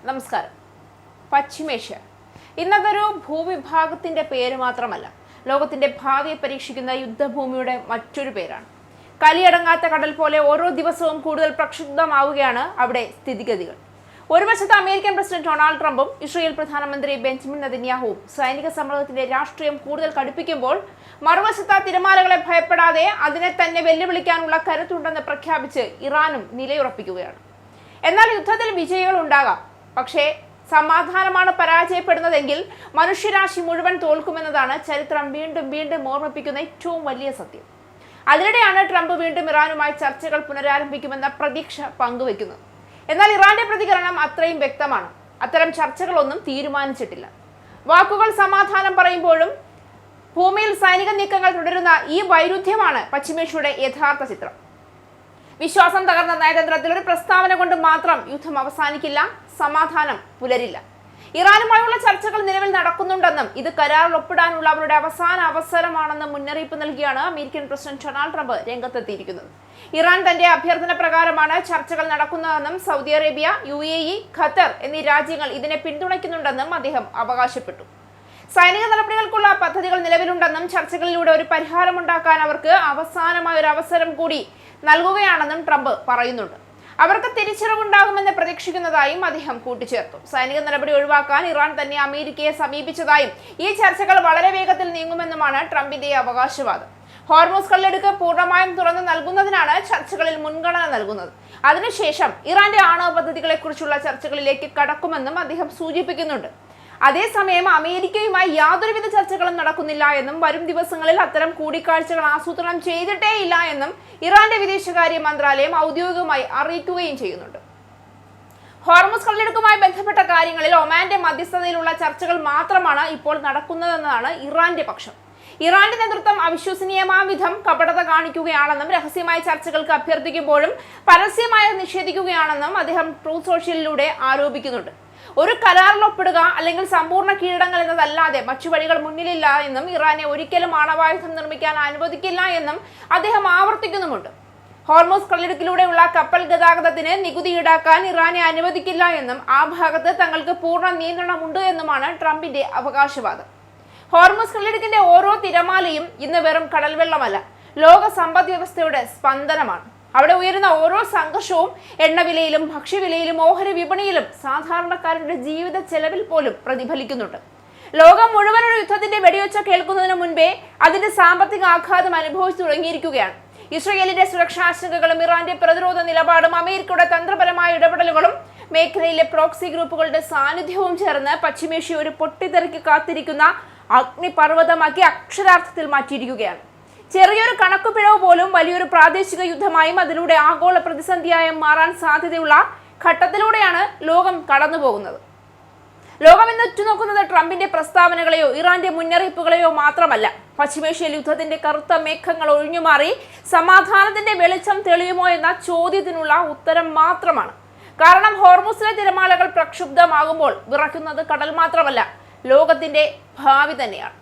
നമസ്കാരം. പശ്ചിമേഷ്യ ഇന്നതൊരു ഭൂവിഭാഗത്തിന്റെ പേര് മാത്രമല്ല, ലോകത്തിന്റെ ഭാവിയെ പരീക്ഷിക്കുന്ന യുദ്ധഭൂമിയുടെ മറ്റൊരു പേരാണ്. കലിയടങ്ങാത്ത കടൽ പോലെ ഓരോ ദിവസവും കൂടുതൽ പ്രക്ഷുബ്ധമാവുകയാണ് അവിടെ സ്ഥിതിഗതികൾ. ഒരു വശത്ത് അമേരിക്കൻ പ്രസിഡന്റ് ഡൊണാൾഡ് ട്രംപും ഇസ്രായേൽ പ്രധാനമന്ത്രി ബെഞ്ചമിൻ നെതന്യാഹുവും സൈനിക സമ്മർദ്ദത്തിന്റെ രാഷ്ട്രീയം കൂടുതൽ കടുപ്പിക്കുമ്പോൾ, മറുവശത്ത് തിരമാലകളെ ഭയപ്പെടാതെ അതിനെ തന്നെ വെല്ലുവിളിക്കാനുള്ള കരുത്തുണ്ടെന്ന് പ്രഖ്യാപിച്ച് ഇറാനും നിലയുറപ്പിക്കുകയാണ്. എന്നാൽ യുദ്ധത്തിൽ വിജയികൾ ഉണ്ടാകാം, പക്ഷേ സമാധാനമാണ് പരാജയപ്പെടുന്നതെങ്കിൽ മനുഷ്യരാശി മുഴുവൻ തോൽക്കുമെന്നതാണ് ചരിത്രം വീണ്ടും വീണ്ടും ഓർമ്മിപ്പിക്കുന്ന ഏറ്റവും വലിയ സത്യം. അതിനിടെയാണ് ട്രംപ് വീണ്ടും ഇറാനുമായി ചർച്ചകൾ പുനരാരംഭിക്കുമെന്ന പ്രതീക്ഷ പങ്കുവെക്കുന്നത്. എന്നാൽ ഇറാന്റെ പ്രതികരണം അത്രയും വ്യക്തമാണ്. അത്തരം ചർച്ചകളൊന്നും തീരുമാനിച്ചിട്ടില്ല. വാക്കുകൾ സമാധാനം പറയുമ്പോഴും ഭൂമിയിൽ സൈനിക നീക്കങ്ങൾ തുടരുന്ന ഈ വൈരുദ്ധ്യമാണ് പശ്ചിമേഷ്യയുടെ യഥാർത്ഥ ചിത്രം. വിശ്വാസം തകർന്ന നയതന്ത്രത്തിൽ ഒരു പ്രസ്താവന കൊണ്ട് മാത്രം യുദ്ധം അവസാനിക്കില്ല, സമാധാനം പുലരില്ല. ഇറാനുമായുള്ള ചർച്ചകൾ നിലവിൽ നടക്കുന്നുണ്ടെന്നും ഇത് കരാറിൽ ഒപ്പിടാനുള്ള അവരുടെ അവസാന അവസരമാണെന്നും മുന്നറിയിപ്പ് നൽകിയാണ് അമേരിക്കൻ പ്രസിഡന്റ് ഡൊണാൾഡ് ട്രംപ് രംഗത്തെത്തിയിരിക്കുന്നത്. ഇറാൻ തന്റെ അഭ്യർത്ഥന പ്രകാരമാണ് ചർച്ചകൾ നടക്കുന്നതെന്നും സൗദി അറേബ്യ, UAE, ഖത്തർ എന്നീ രാജ്യങ്ങൾ ഇതിനെ പിന്തുണയ്ക്കുന്നുണ്ടെന്നും അദ്ദേഹം അവകാശപ്പെട്ടു. സൈനിക നടപടികൾക്കുള്ള പദ്ധതികൾ നിലവിലുണ്ടെന്നും ചർച്ചകളിലൂടെ ഒരു പരിഹാരമുണ്ടാക്കാൻ അവർക്ക് അവസാനമായ ഒരു അവസരം കൂടി നൽകുകയാണെന്നും ട്രംപ് പറയുന്നുണ്ട്. അവർക്ക് തിരിച്ചറിവുണ്ടാകുമെന്ന് പ്രതീക്ഷിക്കുന്നതായും അദ്ദേഹം കൂട്ടിച്ചേർത്തു. സൈനിക നടപടി ഒഴിവാക്കാൻ ഇറാൻ തന്നെ അമേരിക്കയെ സമീപിച്ചതായും ഈ ചർച്ചകൾ വളരെ വേഗത്തിൽ നീങ്ങുമെന്നുമാണ് ട്രംപിന്റെ അവകാശവാദം. ഹോർമൂസ് കടലിടുക്ക് പൂർണ്ണമായും തുറന്നു നൽകുന്നതിനാണ് ചർച്ചകളിൽ മുൻഗണന നൽകുന്നത്. അതിനുശേഷം ഇറാന്റെ ആണവ പദ്ധതികളെക്കുറിച്ചുള്ള ചർച്ചകളിലേക്ക് കടക്കുമെന്നും അദ്ദേഹം സൂചിപ്പിക്കുന്നുണ്ട്. അതേസമയം അമേരിക്കയുമായി യാതൊരുവിധ ചർച്ചകളും നടക്കുന്നില്ല എന്നും വരും ദിവസങ്ങളിൽ അത്തരം കൂടിക്കാഴ്ചകൾ ആസൂത്രണം ചെയ്തിട്ടേയില്ല എന്നും ഇറാന്റെ വിദേശകാര്യ മന്ത്രാലയം ഔദ്യോഗികമായി അറിയിക്കുകയും ചെയ്യുന്നുണ്ട്. ഹോർമൂസ് കടലിടുക്കുമായി ബന്ധപ്പെട്ട കാര്യങ്ങളിൽ ഒമാന്റെ മധ്യസ്ഥതയിലുള്ള ചർച്ചകൾ മാത്രമാണ് ഇപ്പോൾ നടക്കുന്നതെന്നാണ് ഇറാന്റെ പക്ഷം. ഇറാന്റെ നേതൃത്വം അവിശ്വസനീയമായ വിധം കപടത കാണിക്കുകയാണെന്നും രഹസ്യമായ ചർച്ചകൾക്ക് അഭ്യർത്ഥിക്കുമ്പോഴും പരസ്യമായി നിഷേധിക്കുകയാണെന്നും അദ്ദേഹം ട്രൂത്ത് സോഷ്യലിലൂടെ ആരോപിക്കുന്നുണ്ട്. ഒരു കരാറിൽ ഒപ്പിടുക അല്ലെങ്കിൽ സമ്പൂർണ്ണ കീഴടങ്ങൽ എന്നതല്ലാതെ മറ്റു വഴികൾ മുന്നിലില്ല എന്നും ഇറാനെ ഒരിക്കലും ആണവായുധം നിർമ്മിക്കാൻ അനുവദിക്കില്ല എന്നും അദ്ദേഹം ആവർത്തിക്കുന്നുമുണ്ട്. ഹോർമൂസ് കടലിടുക്കിലൂടെയുള്ള കപ്പൽ ഗതാഗതത്തിന് നികുതി ഈടാക്കാൻ ഇറാനെ അനുവദിക്കില്ല എന്നും ആ ഭാഗത്ത് തങ്ങൾക്ക് പൂർണ്ണ നിയന്ത്രണമുണ്ട് എന്നുമാണ് ട്രംപിന്റെ അവകാശവാദം. ഹോർമൂസ് കടലിടുക്കിന്റെ ഓരോ തിരമാലയും ഇന്ന് വെറും കടൽവെള്ളമല്ല, ലോക സമ്പദ് വ്യവസ്ഥയുടെ സ്പന്ദനമാണ്. അവിടെ ഉയരുന്ന ഓരോ സംഘർഷവും എണ്ണവിലയിലും ഭക്ഷ്യവിലയിലും ഓഹരി വിപണിയിലും സാധാരണക്കാരുടെ ജീവിത ചെലവിൽ പോലും പ്രതിഫലിക്കുന്നുണ്ട്. ലോകം മുഴുവൻ ഒരു യുദ്ധത്തിന്റെ വെടിയൊച്ച കേൾക്കുന്നതിന് മുൻപേ അതിന്റെ സാമ്പത്തിക ആഘാതം അനുഭവിച്ചു തുടങ്ങിയിരിക്കുകയാണ്. ഇസ്രയേലിന്റെ സുരക്ഷാശങ്കകളും ഇറാന്റെ പ്രതിരോധ നിലപാടും അമേരിക്കയുടെ തന്ത്രപരമായ ഇടപെടലുകളും മേഖലയിലെ പ്രോക്സി ഗ്രൂപ്പുകളുടെ സാന്നിധ്യവും ചേർന്ന് പശ്ചിമേഷ്യ ഒരു പൊട്ടിത്തെറിക്ക് കാത്തിരിക്കുന്ന അഗ്നിപർവ്വതമാക്കി അക്ഷരാർത്ഥത്തിൽ മാറ്റിയിരിക്കുകയാണ്. ചെറിയൊരു കണക്കുപിഴവ് പോലും വലിയൊരു പ്രാദേശിക യുദ്ധമായും അതിലൂടെ ആഗോള പ്രതിസന്ധിയായും മാറാൻ സാധ്യതയുള്ള ഘട്ടത്തിലൂടെയാണ് ലോകം കടന്നുപോകുന്നത്. ലോകം ഇന്ന് ഉറ്റുനോക്കുന്നത് ട്രംപിന്റെ പ്രസ്താവനകളെയോ ഇറാന്റെ മുന്നറിയിപ്പുകളെയോ മാത്രമല്ല, പശ്ചിമേഷ്യയിൽ യുദ്ധത്തിന്റെ കറുത്ത മേഘങ്ങൾ ഒഴിഞ്ഞുമാറി സമാധാനത്തിന്റെ വെളിച്ചം തെളിയുമോ എന്ന ചോദ്യത്തിനുള്ള ഉത്തരം മാത്രമാണ്. കാരണം ഹോർമൂസിലെ തിരമാലകൾ പ്രക്ഷുബ്ധമാകുമ്പോൾ വിറയ്ക്കുന്നത് കടൽ മാത്രമല്ല, ലോകത്തിന്റെ ഭാവി തന്നെയാണ്.